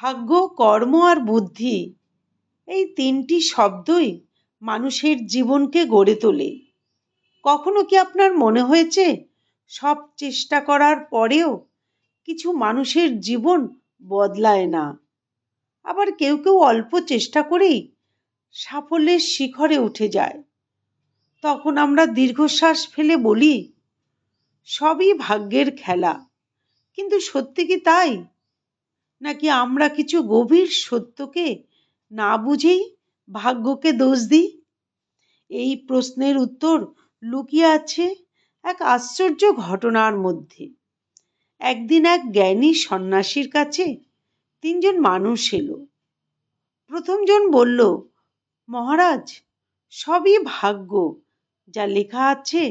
ভাগ্য, কর্ম আর বুদ্ধি, এই তিনটি শব্দই মানুষের জীবনকে গড়ে তোলে। কখনো কি আপনার মনে হয়েছে সব চেষ্টা করার পরেও কিছু মানুষের জীবন বদলায় না? আবার কেউ কেউ অল্প চেষ্টা করেই সাফল্যের শিখরে উঠে যায়। তখন আমরা দীর্ঘশ্বাস ফেলে বলি, সবই ভাগ্যের খেলা। কিন্তু সত্যি কি তাই? নাকি আমরা কিছু গভীর সত্যকে না বুঝেই ভাগ্যকে দোষ দিই? এই প্রশ্নের উত্তর লুকিয়ে আছে এক আশ্চর্য ঘটনার মধ্যে। একদিন এক জ্ঞানী সন্ন্যাসীর কাছে তিনজন মানুষ এলো। প্রথমজন বলল, মহারাজ, সবই ভাগ্য, যা লেখা আছে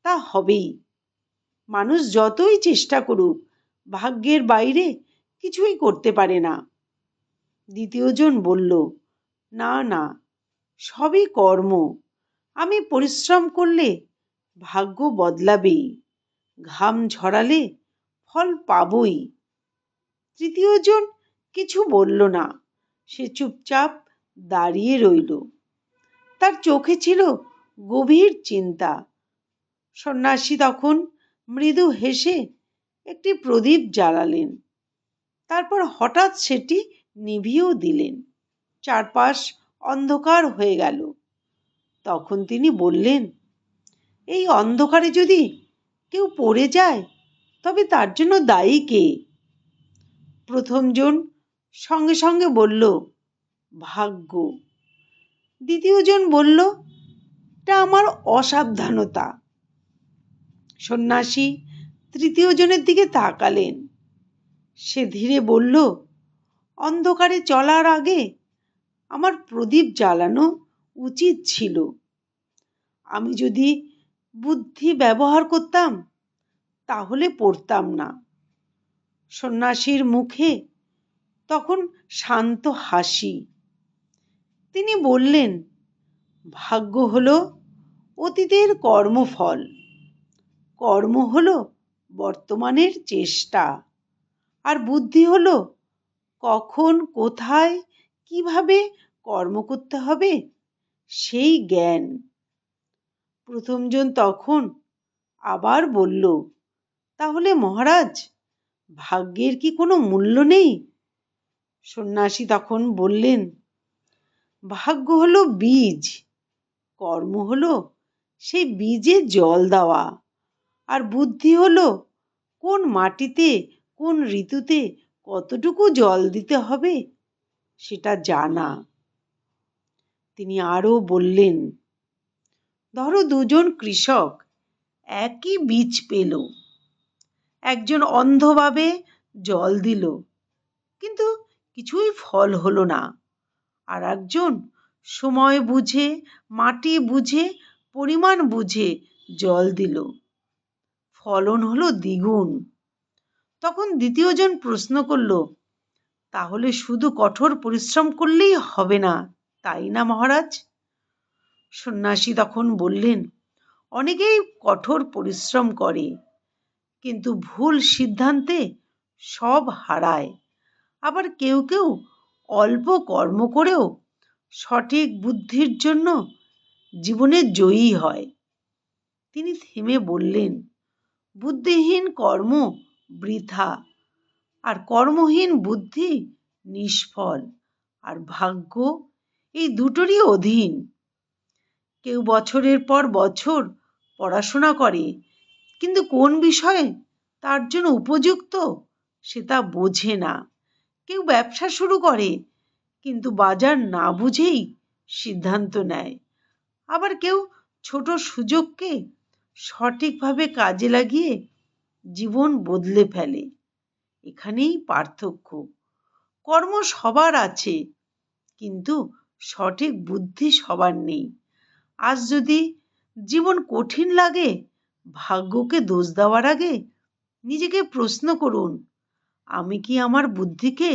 তা হবেই। মানুষ যতই চেষ্টা করুক, ভাগ্যের বাইরে কিছুই করতে পারে না। দ্বিতীয়জন বলল, না না, সবই কর্ম, আমি পরিশ্রম করলে ভাগ্য বদলাবেই, ঘাম ঝরালে ফল পাবই। তৃতীয়জন কিছু বলল না, সে চুপচাপ দাঁড়িয়ে রইল। তার চোখে ছিল গভীর চিন্তা। সন্ন্যাসী তখন মৃদু হেসে একটি প্রদীপ জ্বালালেন, তারপর হঠাৎ সেটি নিভিয়েও দিলেন। চারপাশ অন্ধকার হয়ে গেল। তখন তিনি বললেন, এই অন্ধকারে যদি কেউ পড়ে যায়, তবে তার জন্য দায়ী কে? প্রথমজন সঙ্গে সঙ্গে বলল, ভাগ্য। দ্বিতীয়জন বলল, এটা আমার অসাবধানতা। সন্ন্যাসী তৃতীয়জনের দিকে তাকালেন। সে ধীরে বলল, অন্ধকারে চলার আগে আমার প্রদীপ জ্বালানো উচিত ছিল। আমি যদি বুদ্ধি ব্যবহার করতাম, তাহলে পড়তাম না। সন্ন্যাসীর মুখে তখন শান্ত হাসি। তিনি বললেন, ভাগ্য হলো অতীতের কর্মফল, কর্ম হলো বর্তমানের চেষ্টা, আর বুদ্ধি হলো কখন, কোথায়, কিভাবে কর্ম করতে হবে সেই জ্ঞান। প্রথমজন তখন আবার বলল, তাহলে মহারাজ, ভাগ্যের কি কোনো মূল্য নেই? সন্ন্যাসী তখন বললেন, ভাগ্য হলো বীজ, কর্ম হলো সেই বীজে জল দেওয়া, আর বুদ্ধি হলো কোন মাটিতে, কোন ঋতুতে কতটুকু জল দিতে হবে সেটা জানা। তিনি আরো বললেন, ধরো দুজন কৃষক একই বীজ পেল। একজন অন্ধভাবে জল দিল, কিন্তু কিছুই ফল হলো না। আর একজন সময় বুঝে, মাটি বুঝে, পরিমাণ বুঝে জল দিল, ফলন হলো দ্বিগুণ। তখন দ্বিতীয়জন প্রশ্ন করল, তাহলে শুধু কঠোর পরিশ্রম করলেই হবে না, তাই না মহারাজ? সন্ন্যাসী তখন বললেন, অনেকেই কঠোর পরিশ্রম করে, কিন্তু ভুল সিদ্ধান্তে সব হারায়। আবার কেউ কেউ অল্প কর্ম করেও সঠিক বুদ্ধির জন্য জীবনে জয়ী হয়। তিনি থেমে বললেন, বুদ্ধিহীন কর্ম বৃথা, আর কর্মহীন বুদ্ধি নিষ্ফল, আর ভাগ্য এই দুটোরই অধীন। কেউ বছরের পর বছর পড়াশোনা করে, কিন্তু কোন বিষয়ে তার জন্য উপযুক্ত সে তা বোঝে না। কেউ ব্যবসা শুরু করে, কিন্তু বাজার না বুঝেই সিদ্ধান্ত নেয়। আবার কেউ ছোট সুযোগকে সঠিকভাবে কাজে লাগিয়ে জীবন বদলে ফেলে। এখানেই পার্থক্য। কর্ম সবার আছে, কিন্তু সঠিক বুদ্ধি সবার নেই। আজ যদি জীবন কঠিন লাগে, ভাগ্যকে দোষ দেওয়ার আগে নিজেকে প্রশ্ন করুন, আমি কি আমার বুদ্ধিকে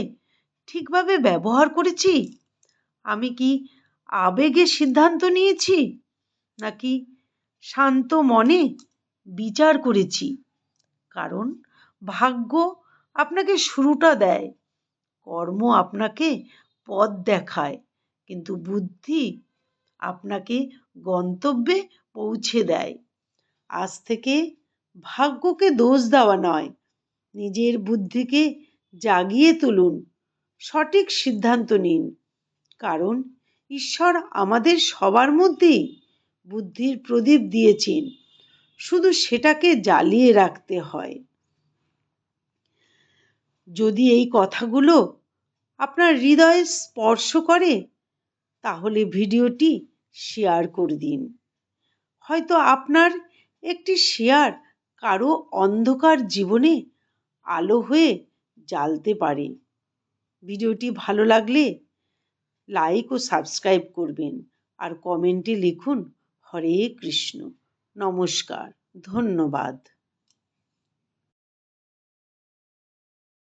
ঠিকভাবে ব্যবহার করেছি? আমি কি আবেগে সিদ্ধান্ত নিয়েছি, নাকি শান্ত মনে বিচার করেছি? কারণ ভাগ্য আপনাকে শুরুটা দেয়, কর্ম আপনাকে পথ দেখায়, কিন্তু বুদ্ধি আপনাকে গন্তব্যে পৌঁছে দেয়। আজ থেকে ভাগ্যকে দোষ দেওয়া নয়, নিজের বুদ্ধিকে জাগিয়ে তুলুন, সঠিক সিদ্ধান্ত নিন। কারণ ঈশ্বর আমাদের সবার মধ্যেই বুদ্ধির প্রদীপ দিয়েছেন, শুধু সেটাকে জ্বালিয়ে রাখতে হয়। যদি এই কথাগুলো আপনার হৃদয়ে স্পর্শ করে, তাহলে ভিডিওটি শেয়ার করে দিন। হয়তো আপনার একটি শেয়ার কারো অন্ধকার জীবনে আলো হয়ে জ্বালতে পারে। ভিডিওটি ভালো লাগলে লাইক ও সাবস্ক্রাইব করবেন, আর কমেন্টে লিখুন হরে কৃষ্ণ। নমস্কার, ধন্যবাদ।